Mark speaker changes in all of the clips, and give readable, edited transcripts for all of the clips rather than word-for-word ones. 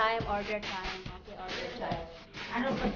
Speaker 1: time, order time. Okay, order time. Ano ba?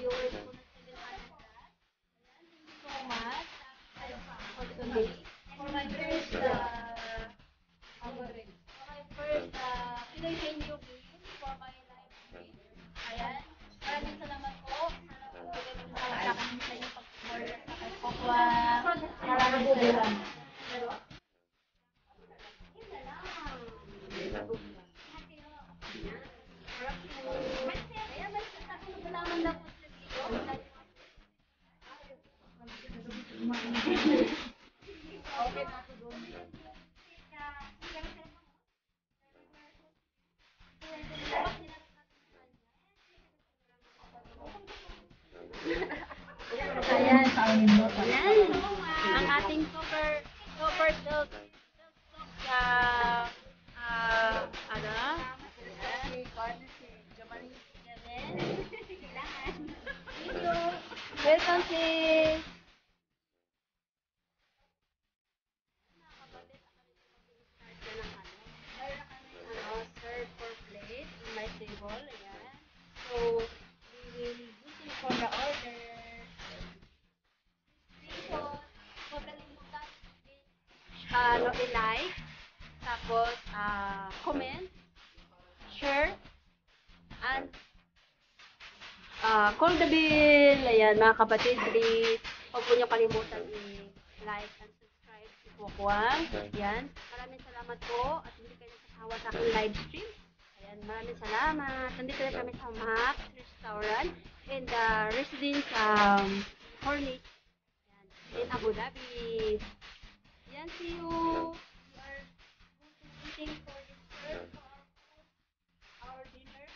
Speaker 1: Viewers ko na 700. Thank you so much. For today. For my first, Pinoy Henyo game for my live stream. Ayan. Maraming salamat po. Sana po bigay mo sa akin sa inyo pag-order sa kay Kokwa. Maraming salamat. Ayan. Ayan. Ang ating super silk welcome sis. Serve for plate in my table. Ayan. So, we will listen for the order. Huwag kalimutan i-like, tapos comment, share, and call the bell. Ayan, mga kapatid, please. Huwag po niyo kalimutan i-like and subscribe si Pokwang. Ayan, maraming salamat po at hindi kayo nagsasawa sa aking live stream. Ayan, maraming salamat. Nandito na kami sa Max Restaurant and residence Hornet in Abu Dhabi. Yan, see you. We are waiting for dessert for our dinner.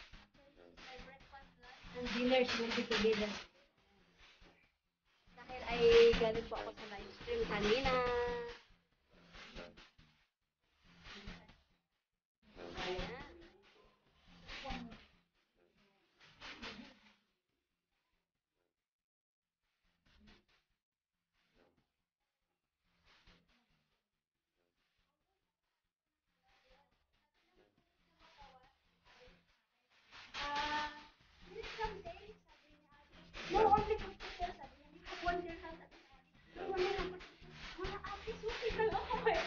Speaker 1: My breakfast, lunch, and dinner will be together. Dahil ay galing po ako sa live stream kanina. Ayan. No, only computer sabi niya. One year lang sabi niya. No, wala lang. Mga ate, susi lang ako. Sabi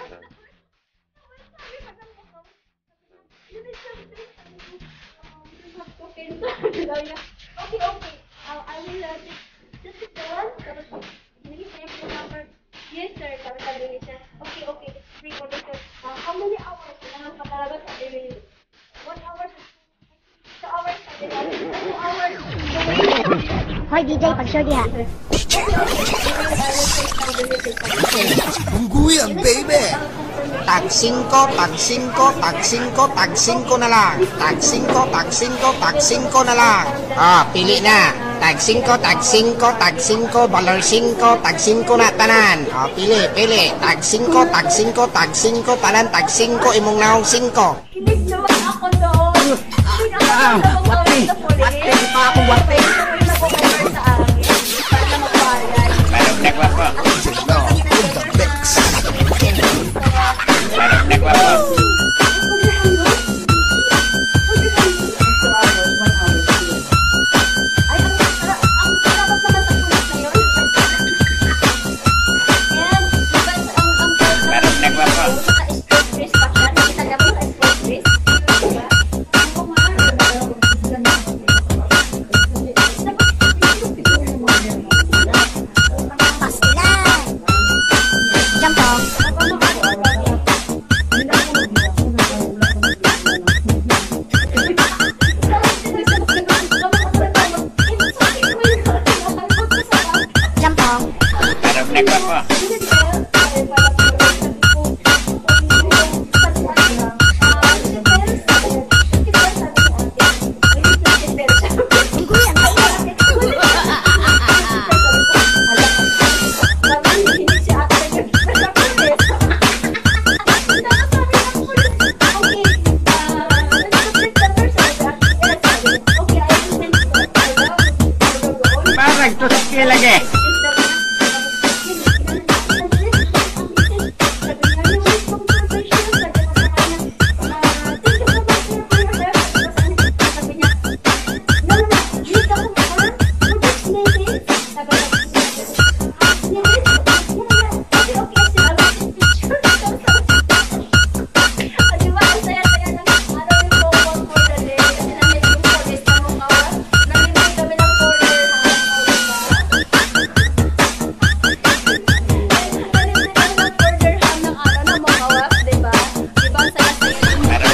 Speaker 1: ka lang ako. Yun is something. Sabi ko, you have to cancel. Okay, okay. I will just sit down. Tapos, hindi pa yung number. Yes, sir. Sabi niya. Okay, okay. It's free for the sir. How many hours? Kailangan pa talaga sabi niya. 1 hour. 2 hours. 2 hours.
Speaker 2: Hoy DJ, pag-sure diha.
Speaker 3: Ungguyan, baby! Tag 5, tag 5, tag 5, tag 5 na lang. Tag 5, tag 5, tag 5 na lang. Pili na. Tag 5, tag 5, tag 5, balar 5, tag 5 na tanan. Pili, pili. Tag 5, tag 5, tag 5, tanan, tag 5, imong naong 5.
Speaker 1: Kinig naman ako doon.
Speaker 3: Wati pa ako, wati.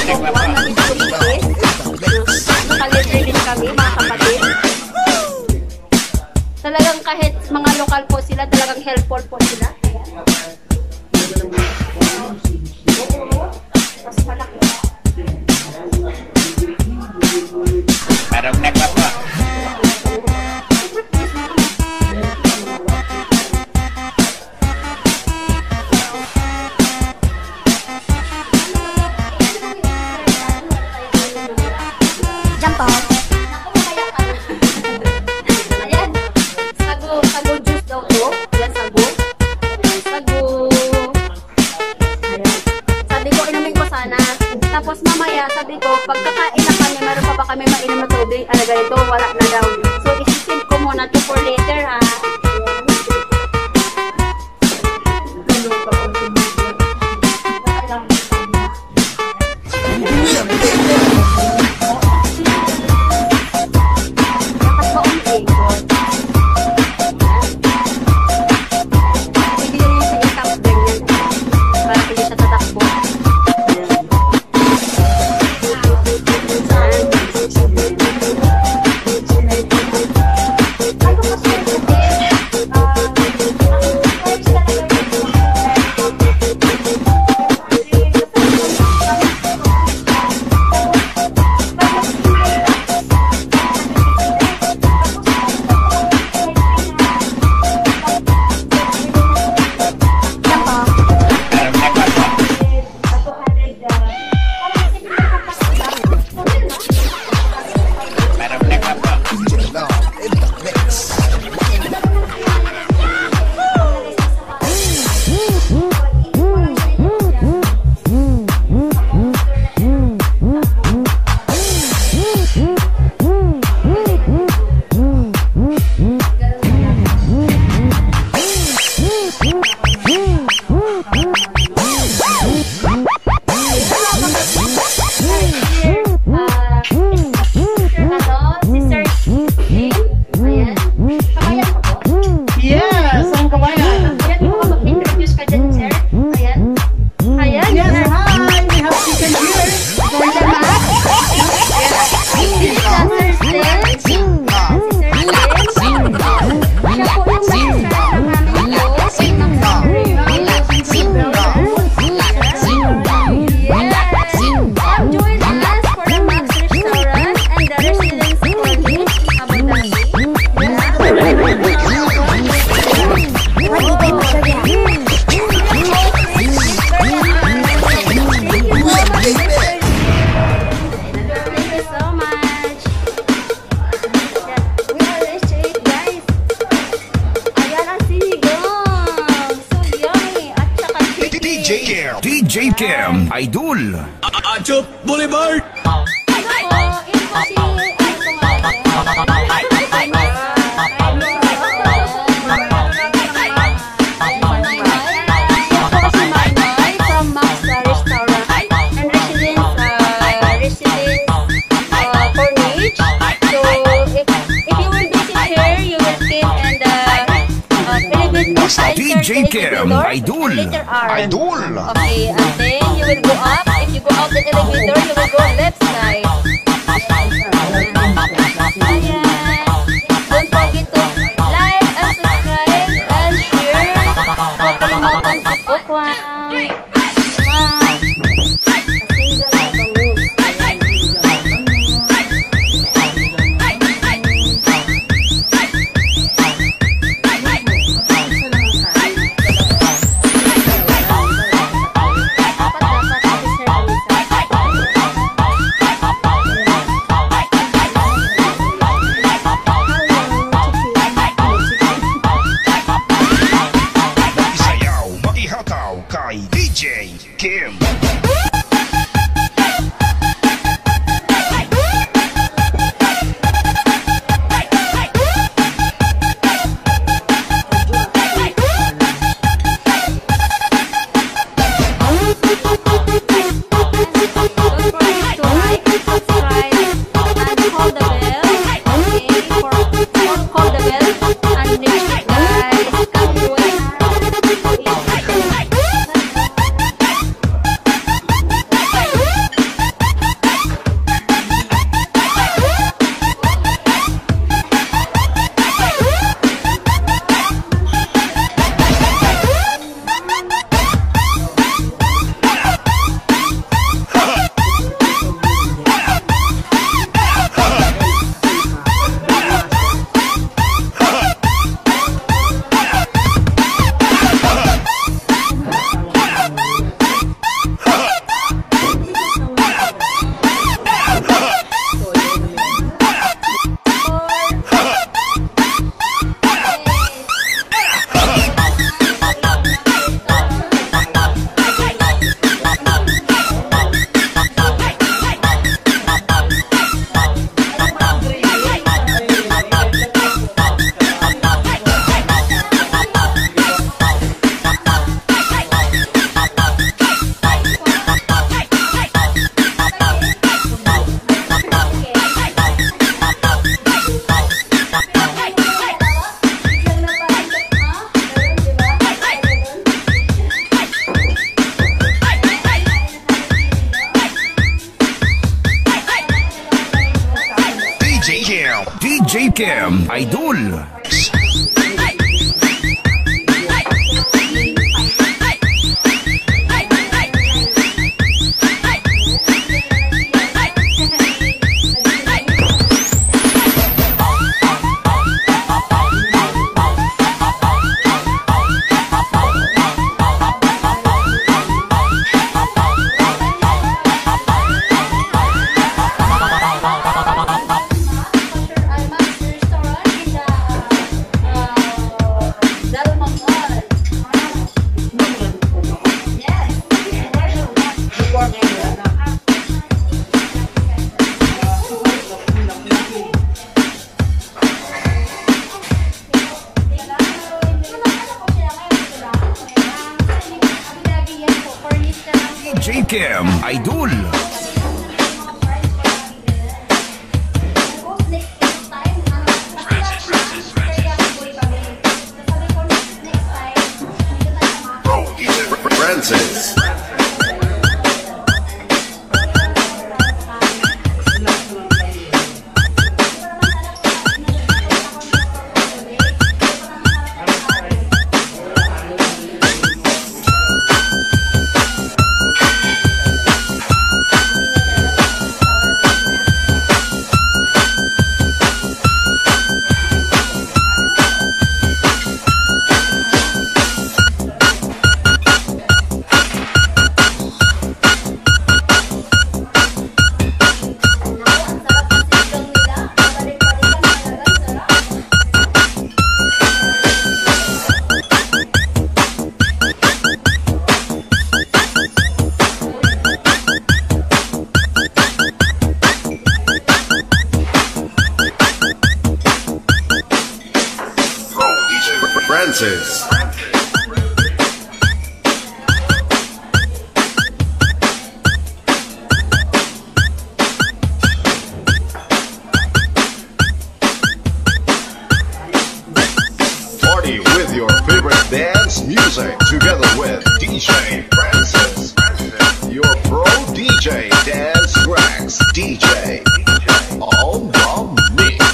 Speaker 1: Huwag namin tumitis. Nakalibre din kami, mga kapatid. Talagang kahit mga lokal po sila, talagang helpful po sila. Mas malaki.
Speaker 3: Parang nekla po.
Speaker 2: Jump off.
Speaker 1: Ayan. Sago juice daw to. Ayan, sago. Sago. Ayan. Sabi ko, inumin ko sana. Tapos mamaya, sabi ko, pagkakain na kami, meron pa ba kami mainom na tubig? Ganito, wala na daw. So, isisip ko muna to for later, ha? Dapat ba umiikot? Pwede rin sa itap ganyan. Para hindi siya tatakbo.
Speaker 4: DJ Cam Idol.
Speaker 5: Achop Boulevard.
Speaker 4: DJ Cam Idol.
Speaker 3: Idol.
Speaker 1: Okay, and then you will go up. If you go up the elevator, you will go left side. Ayan. Don't forget to like and subscribe and share. Huwag kalimutan sa bukwang. Dapat
Speaker 4: DJ Kem Idol. DJ Kem Idol.
Speaker 6: Francis. Francis. Party with your favorite dance music together with DJ Francis. Your pro DJ dance tracks DJ on the mix.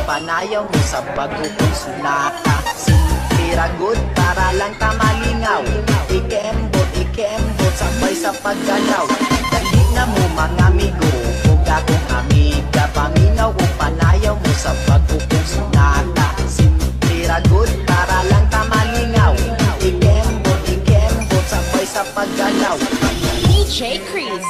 Speaker 7: panayaw mo sa bago kong sunata. Simple ragot para lang tamalingaw. Ikembot, sabay sa paggalaw. Dali na mo mga amigo, kung akong amiga. Paminaw o panayaw mo sa bago kong sunata. Simple ragot para lang tamalingaw. Ikembot, sabay sa paggalaw.
Speaker 2: DJ Chris.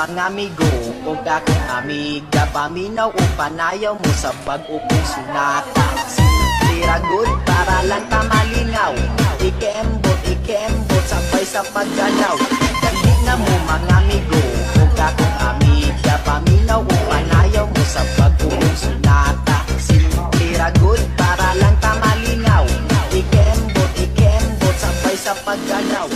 Speaker 7: Mga amigo, kung akong amiga. Paminaw o panayaw mo sa pag-upong sunata. Simple ragot para lang tamalingaw. Ikembot, sabay sa paggalaw. Dali na mo mga amigo, kung akong amiga. Paminaw o panayaw mo sa pag-upong sunata. Simple ragot para lang tamalingaw. Ikembot, sabay sa paggalaw.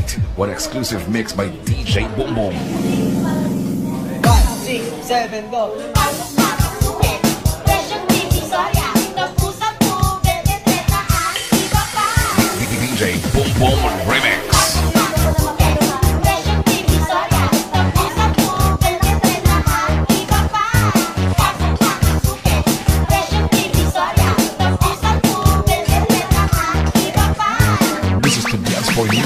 Speaker 4: Tonight, one exclusive mix by DJ Boom Boom.
Speaker 7: 1, 6, 7, go.
Speaker 4: DJ Boom Boom Remix. This is to dance for you.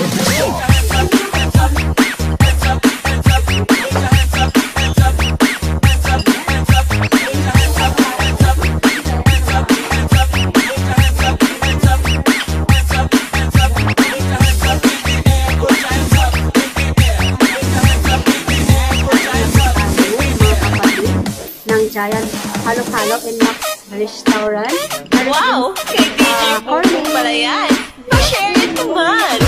Speaker 1: Ng Giant Halo-Halo in Max Restaurant.
Speaker 2: Wow! Kay DJ Boom pala yan. Pa-share it naman!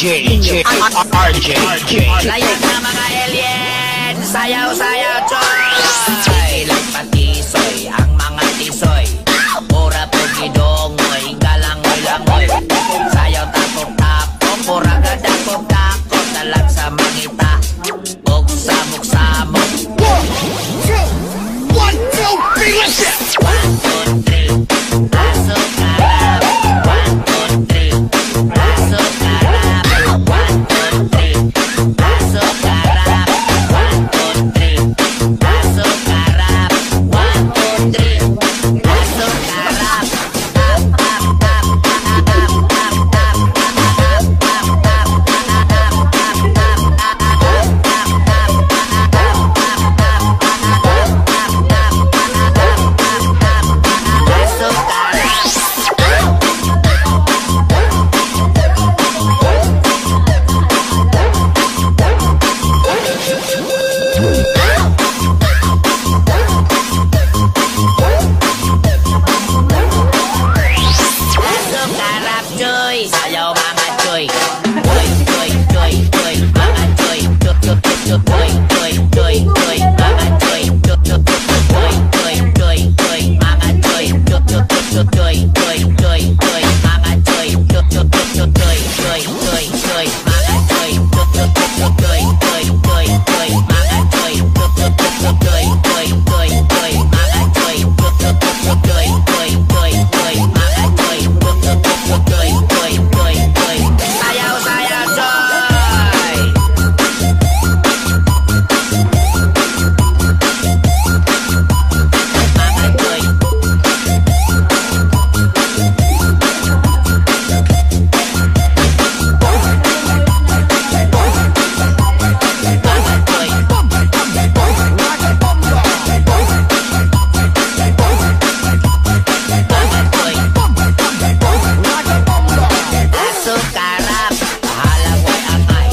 Speaker 3: DJ RJ.
Speaker 7: Layak na mga alien, sayaw-sayaw choy. Ilang patisoy, ang mga tisoy. Pura pugidongoy, galangoy-langoy. Sayaw tapok-tapok, pura gadakok-dakok. Talag sa mangita, og samok-samok. 1, 2, 3, let's go! 1, 2, 3, pasok karap. 1, 2, 3, pasok karap. 1, 2, 3, pasok karap. 1, 2, 3, Choy, sayaw mga choy. Choy, choy, choy, choy, mga choy. Choy, choy, choy, choy, choy, choy, mga choy. Choy, choy, choy, choy, choy, choy, mga choy. Choy, choy, choy, choy, choy, choy, mga choy. Choy, choy, choy, choy, choy, choy, mga choy. Choy, choy, choy, choy, choy, choy, mga choy. Choy, choy, choy, choy, choy, choy, mga choy. Choy, choy, choy, choy, choy, choy, mga choy. Choy, choy, choy, choy, choy, choy. Sayaw, sayaw, choy. Mga choy. Asukarap, halang way angay.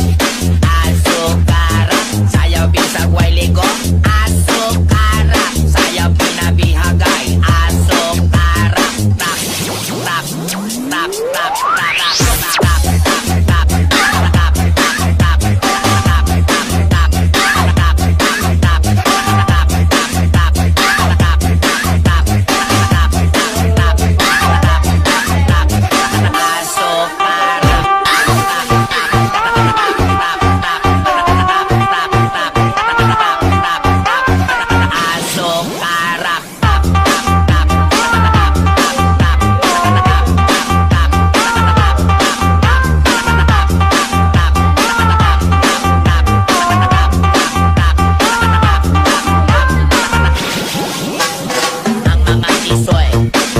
Speaker 7: Asukarap, sayaw bisag way ligo. Asukarap, sayaw pinabihagay. Asukarap, tap, tap, tap, tap, tap, tap, tap,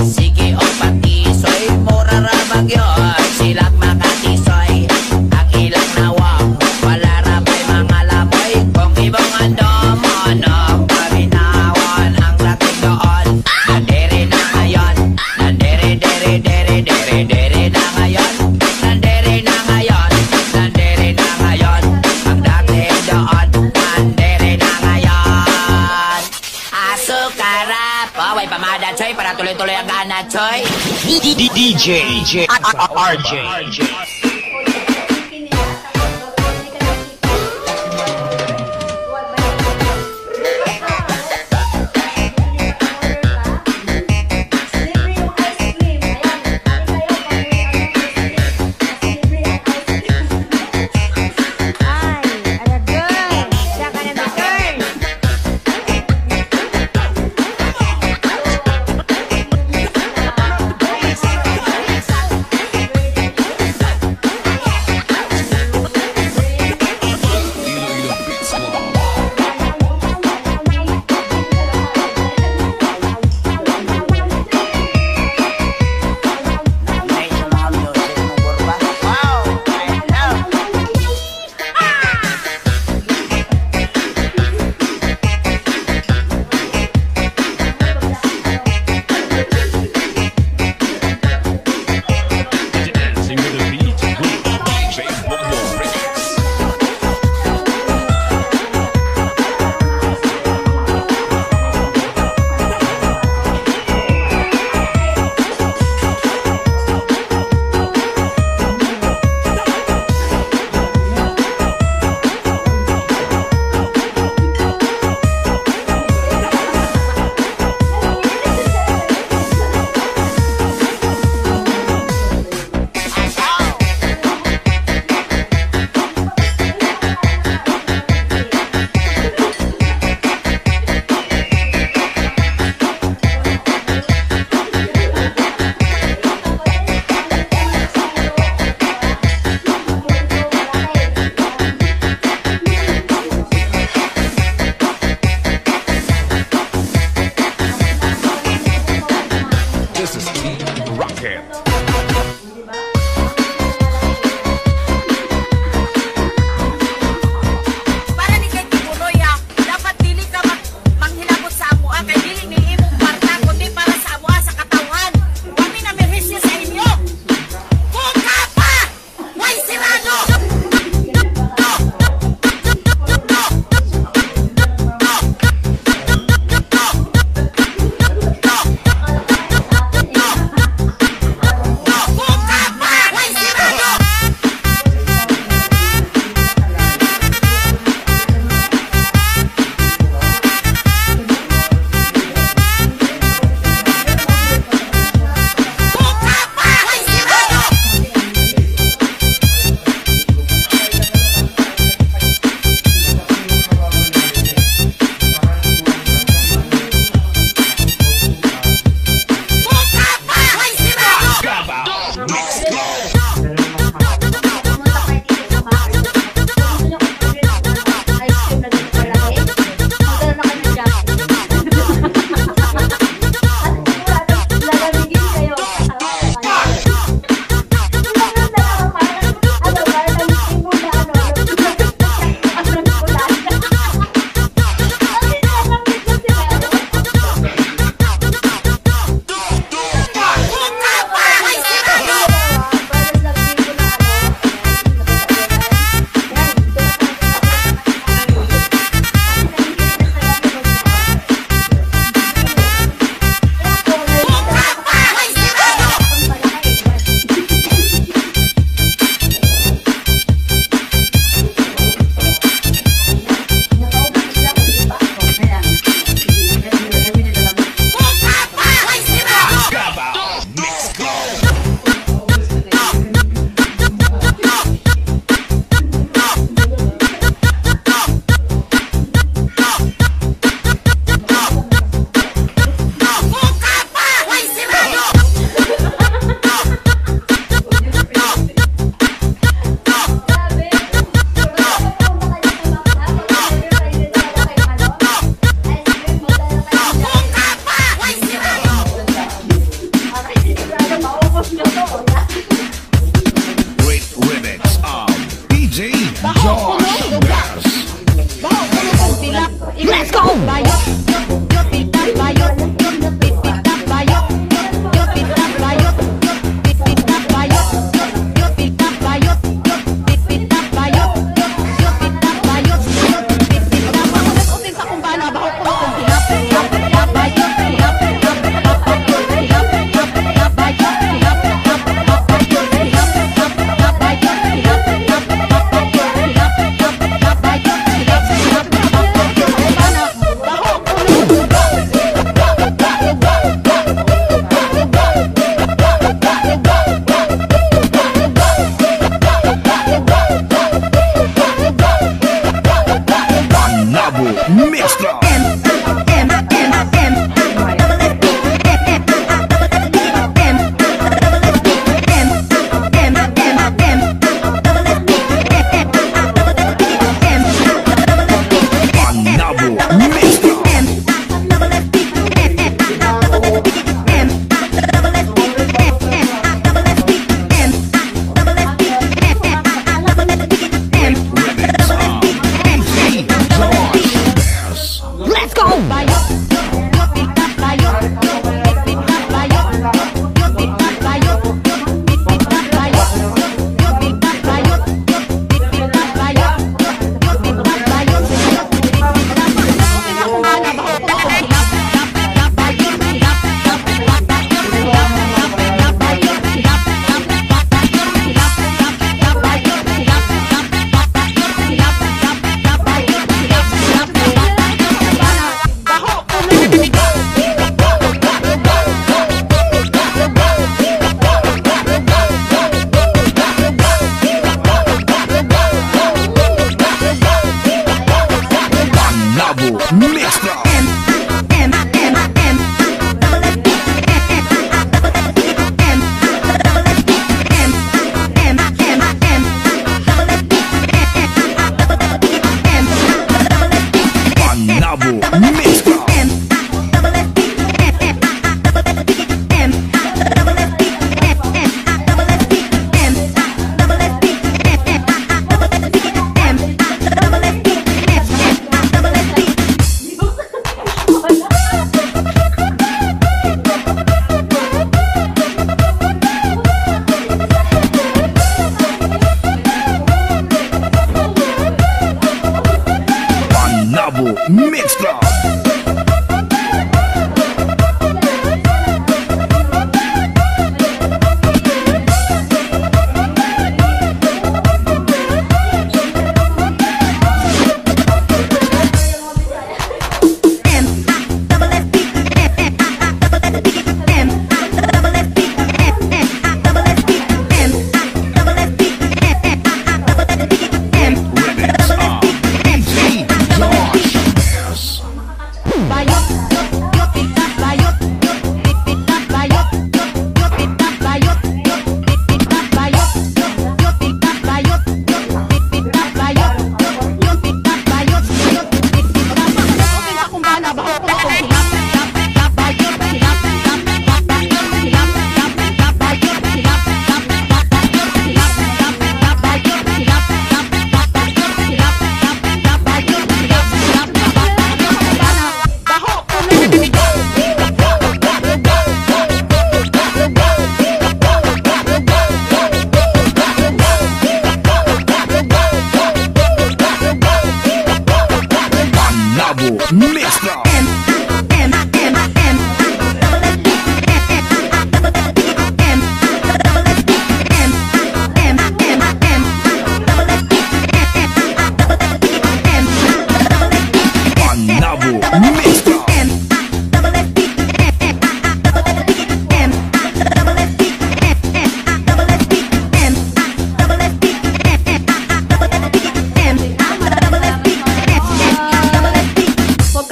Speaker 7: sige o patisoy, mura ra bagyon. Silang makatisoy, ang ilang nawang wala ra may mga lamoy. Kung ibang andomo, no, paminawan ang dating doon. Nandere na ngayon, nandere, dere, dere, dere, dere na ngayon. Nandere na ngayon, nandere na ngayon. Ang dating doon, nandere na ngayon. Asukarap, away pamada choy, para tuloy-tuloy ang gana choy.
Speaker 3: DJ RJ.
Speaker 1: Ay,
Speaker 2: Let's go!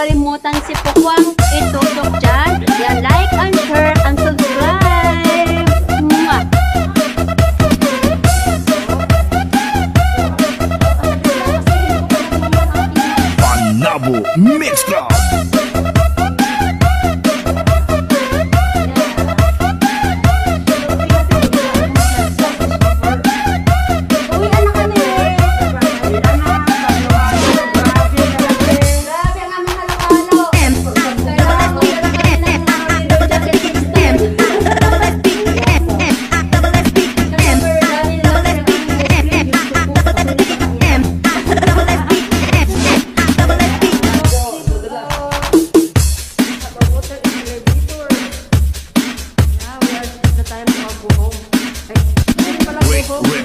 Speaker 1: kalimutan si Pokwang itutok dyan. Yan, like and share and subscribe. Mwah!
Speaker 4: Panabo Mix Club.
Speaker 1: Uy, anak ka
Speaker 4: Red